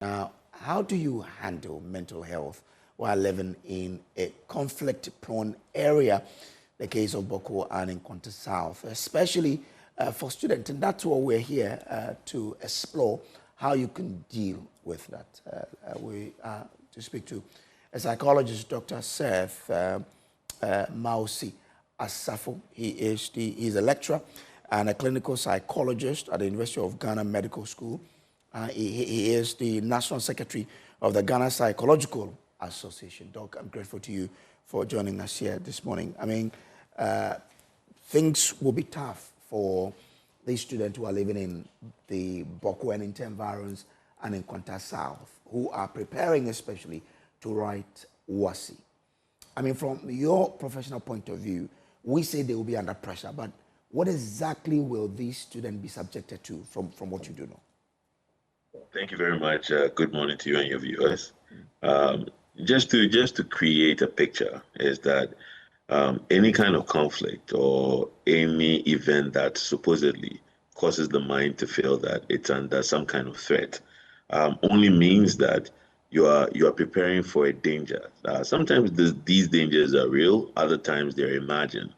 Now, how do you handle mental health while living in a conflict-prone area, the case of Bawku and Nkwanta South, especially for students? And that's what we're here to explore, how you can deal with that. We to speak to a psychologist, Dr. Seth Mausi Asafo. He's a lecturer and a clinical psychologist at the University of Ghana Medical School. He is the National Secretary of the Ghana Psychological Association. Doc, I'm grateful to you for joining us here this morning. I mean, things will be tough for these students who are living in the Bawku and environs and in Nkwanta South, who are preparing especially to write WASI. I mean, from your professional point of view, we say they will be under pressure, but what exactly will these students be subjected to from what you do know? Thank you very much. Good morning to you and your viewers. Just to create a picture is that any kind of conflict or any event that supposedly causes the mind to feel that it's under some kind of threat only means that you are preparing for a danger. Sometimes these dangers are real, other times they're imagined.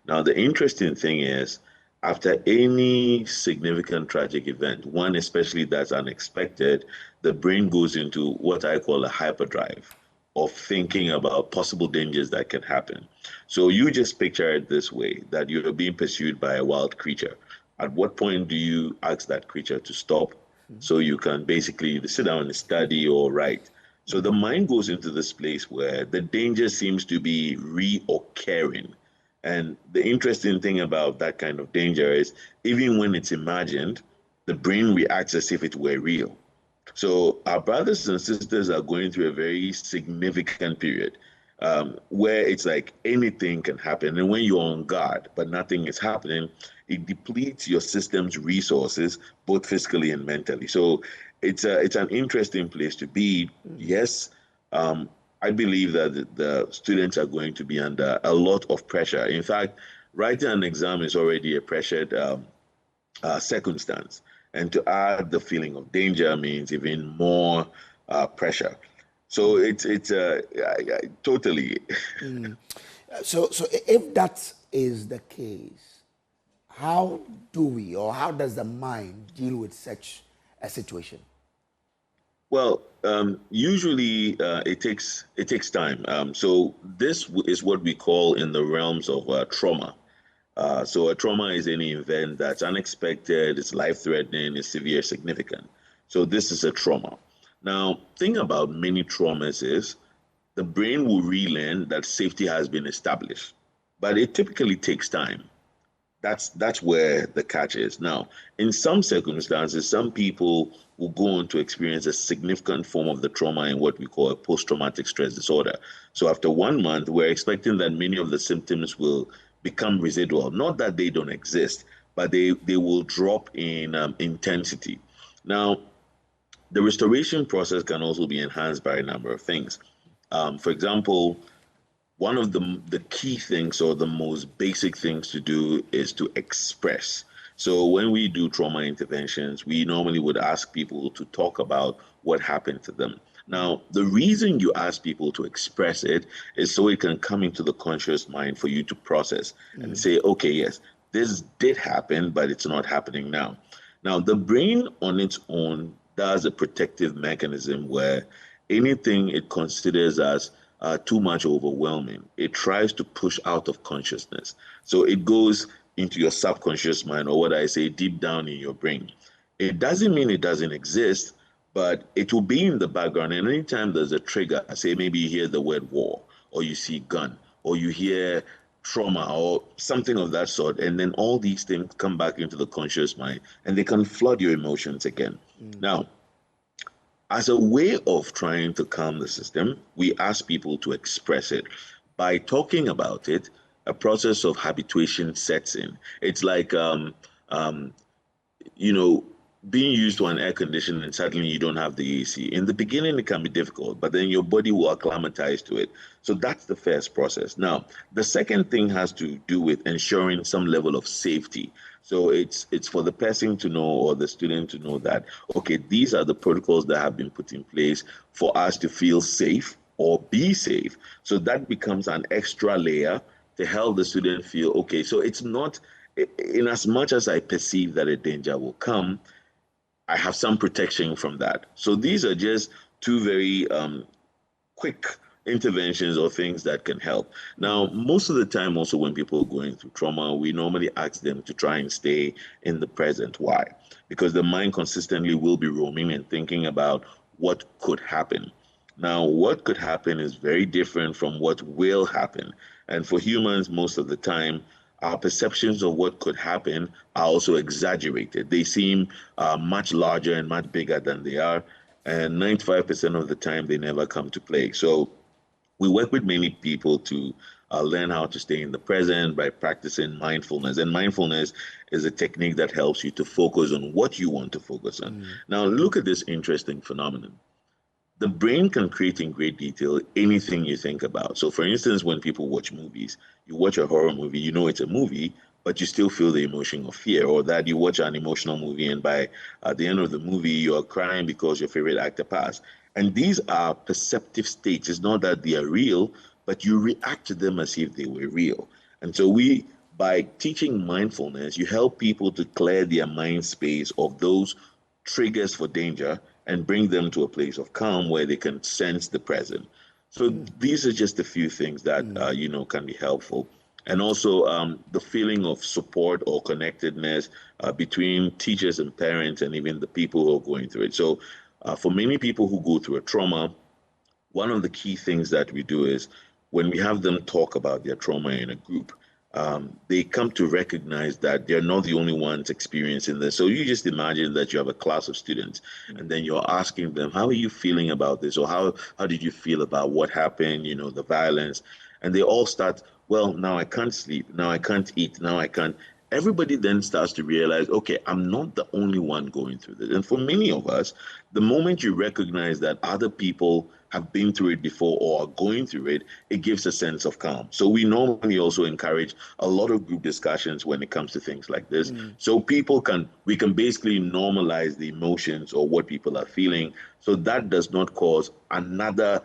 Now, the interesting thing is, after any significant tragic event, one especially that's unexpected, the brain goes into what I call a hyperdrive of thinking about possible dangers that can happen. So you just picture it this way, that you're being pursued by a wild creature. At what point do you ask that creature to stop so you can basically sit down and study or write? So the mind goes into this place where the danger seems to be reoccurring. And the interesting thing about that kind of danger is even when it's imagined, the brain reacts as if it were real. So our brothers and sisters are going through a very significant period where it's like anything can happen. And when you're on guard, but nothing is happening, it depletes your system's resources, both physically and mentally. So it's an interesting place to be. Yes, I believe that the students are going to be under a lot of pressure. In fact, writing an exam is already a pressured circumstance. And to add the feeling of danger means even more pressure. So it's totally. So if that is the case, how do we, or how does the mind deal with such a situation? Well, usually it takes time. So this is what we call in the realms of trauma. So a trauma is any event that's unexpected, it's life-threatening, it's severe, significant. So this is a trauma. Now, thing about many traumas is the brain will relearn that safety has been established, but it typically takes time. That's where the catch is. Now, in some circumstances, some people will go on to experience a significant form of the trauma in what we call a post-traumatic stress disorder. So after 1 month, we're expecting that many of the symptoms will become residual. Not that they don't exist, but they will drop in intensity. Now, the restoration process can also be enhanced by a number of things. For example, one of the key things or the most basic things to do is to express. So when we do trauma interventions, we normally would ask people to talk about what happened to them. Now, the reason you ask people to express it is so it can come into the conscious mind for you to process and say, okay, yes, this did happen, but it's not happening now. Now, the brain on its own does a protective mechanism where anything it considers as too much overwhelming, it tries to push out of consciousness. So it goes into your subconscious mind, or what I say, deep down in your brain. It doesn't mean it doesn't exist, but it will be in the background. And anytime there's a trigger, say maybe you hear the word war, or you see gun, or you hear trauma, or something of that sort, and then all these things come back into the conscious mind, and they can flood your emotions again. Now, as a way of trying to calm the system, we ask people to express it. By talking about it, a process of habituation sets in. It's like, you know, being used to an air conditioner and suddenly you don't have the AC. In the beginning, it can be difficult, but then your body will acclimatize to it. So that's the first process. Now, the second thing has to do with ensuring some level of safety. So it's for the person to know or the student to know that, okay, these are the protocols that have been put in place for us to feel safe or be safe. So that becomes an extra layer to help the student feel, okay, so it's not, in as much as I perceive that a danger will come, I have some protection from that. So these are just two very quick interventions or things that can help. Now, most of the time, also when people are going through trauma, we normally ask them to try and stay in the present. Why? Because the mind consistently will be roaming and thinking about what could happen. Now, what could happen is very different from what will happen. And for humans, most of the time, our perceptions of what could happen are also exaggerated. They seem much larger and much bigger than they are. And 95% of the time, they never come to play. So we work with many people to learn how to stay in the present by practicing mindfulness. And mindfulness is a technique that helps you to focus on what you want to focus on. Now, look at this interesting phenomenon. The brain can create in great detail anything you think about. So, for instance, when people watch movies, you watch a horror movie, you know it's a movie, but you still feel the emotion of fear, or that you watch an emotional movie and by the end of the movie, you're crying because your favorite actor passed. And these are perceptive states. It's not that they are real, but you react to them as if they were real. And so by teaching mindfulness, you help people to clear their mind space of those triggers for danger and bring them to a place of calm where they can sense the present. So these are just a few things that can be helpful. And also the feeling of support or connectedness between teachers and parents and even the people who are going through it. So for many people who go through a trauma, one of the key things that we do is when we have them talk about their trauma in a group, they come to recognize that they're not the only ones experiencing this. So you just imagine that you have a class of students, and then you're asking them, "How are you feeling about this?" Or "How did you feel about what happened? You know, the violence." And they all start, "Well, now I can't sleep. Now I can't eat. Now I can't." Everybody then starts to realize, okay, I'm not the only one going through this. And for many of us, the moment you recognize that other people have been through it before or are going through it, it gives a sense of calm. So we normally also encourage a lot of group discussions when it comes to things like this. So we can basically normalize the emotions or what people are feeling. So that does not cause another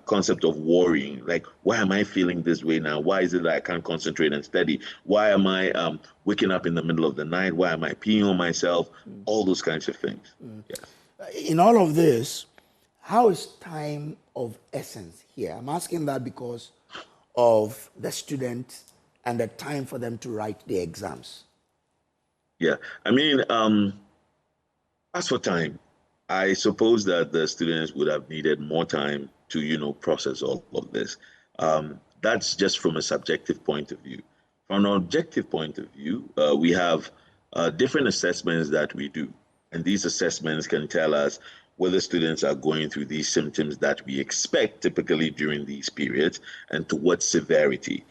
concept of worrying. Like, why am I feeling this way now? Why is it that I can't concentrate and study? Why am I waking up in the middle of the night? Why am I peeing on myself? All those kinds of things. Yes. In all of this, how is time of essence here? I'm asking that because of the student and the time for them to write the exams. Yeah, I mean, as for time, I suppose that the students would have needed more time to, process all of this. That's just from a subjective point of view. From an objective point of view, we have different assessments that we do. And these assessments can tell us whether students are going through these symptoms that we expect typically during these periods and to what severity.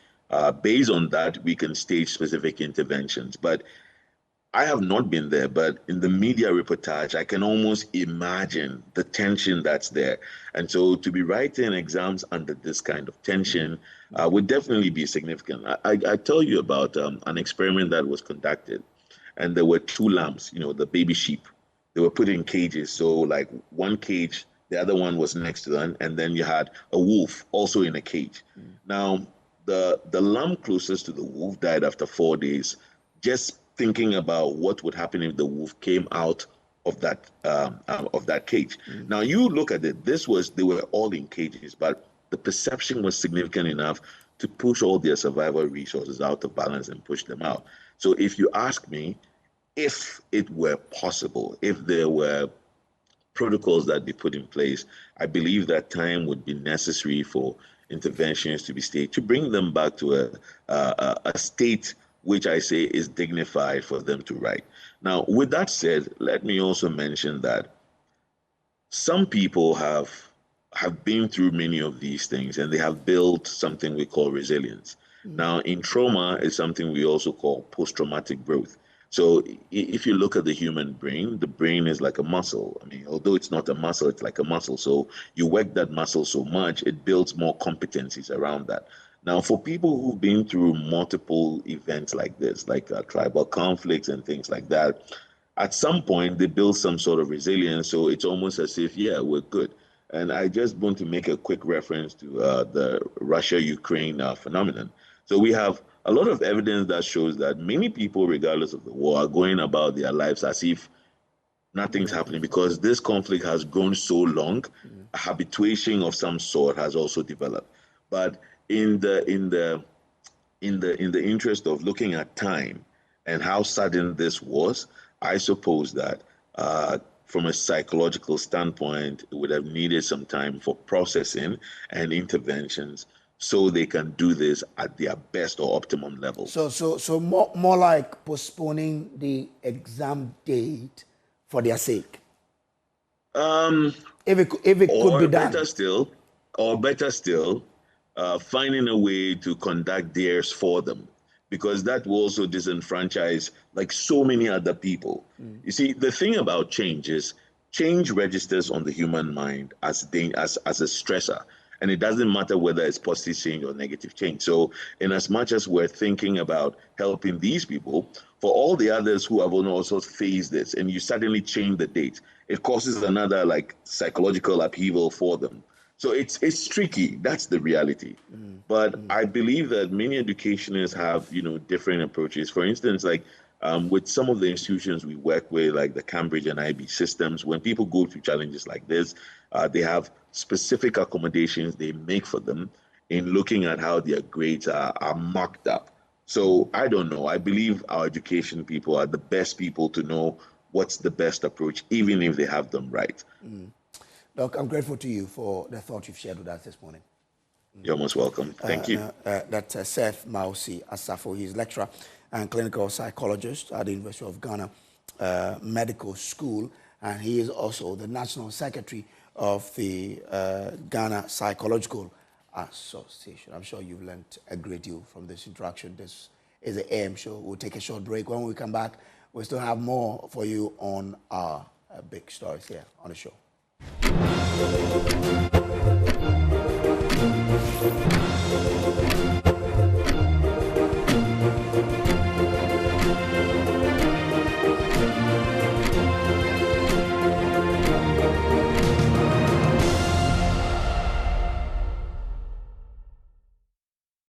Based on that, we can stage specific interventions. But I have not been there, but in the media reportage, I can almost imagine the tension that's there. And so to be writing exams under this kind of tension would definitely be significant. I tell you about an experiment that was conducted, and there were two lambs, the baby sheep. They were put in cages. So like one cage, the other one was next to them, and then you had a wolf also in a cage. Now, the lamb closest to the wolf died after 4 days, just thinking about what would happen if the wolf came out of that cage. Now you look at it. They were all in cages, but the perception was significant enough to push all their survival resources out of balance and push them out. So if you ask me, if it were possible, if there were protocols that be put in place, I believe that time would be necessary for interventions to be staged to bring them back to a state which I say is dignified for them to write. Now, with that said, let me also mention that some people have been through many of these things and they have built something we call resilience. Now, in trauma is something we also call post-traumatic growth. So if you look at the human brain, the brain is like a muscle. I mean, although it's not a muscle, it's like a muscle. So you work that muscle so much, it builds more competencies around that. Now, for people who've been through multiple events like this, like tribal conflicts and things like that, at some point they build some sort of resilience. So it's almost as if, yeah, we're good. And I just want to make a quick reference to the Russia-Ukraine phenomenon. So we have a lot of evidence that shows that many people, regardless of the war, are going about their lives as if nothing's happening because this conflict has grown so long. A habituation of some sort has also developed. But in the interest of looking at time and how sudden this was, I suppose that from a psychological standpoint, it would have needed some time for processing and interventions so they can do this at their best or optimum levels. So more like postponing the exam date for their sake. If it could be done. Better still, finding a way to conduct theirs for them, because that will also disenfranchise like so many other people. You see, the thing about change is change registers on the human mind as a stressor. And it doesn't matter whether it's positive change or negative change. So in as much as we're thinking about helping these people, for all the others who have also faced this, and you suddenly change the date, it causes another like psychological upheaval for them. So it's tricky. That's the reality. But I believe that many educationists have, different approaches. For instance, like with some of the institutions we work with, like the Cambridge and IB systems, when people go through challenges like this, they have specific accommodations they make for them in looking at how their grades are marked up. So I don't know. I believe our education people are the best people to know what's the best approach, even if they have them right. Doc, I'm grateful to you for the thought you've shared with us this morning. You're most welcome. Thank you. That's Seth Mausi Asafo. He's lecturer and clinical psychologist at the University of Ghana Medical School, and he is also the National Secretary of the Ghana Psychological Association. I'm sure you've learned a great deal from this interaction. This is the AM show. We'll take a short break. When we come back, we'll still have more for you on our big stories here on the show.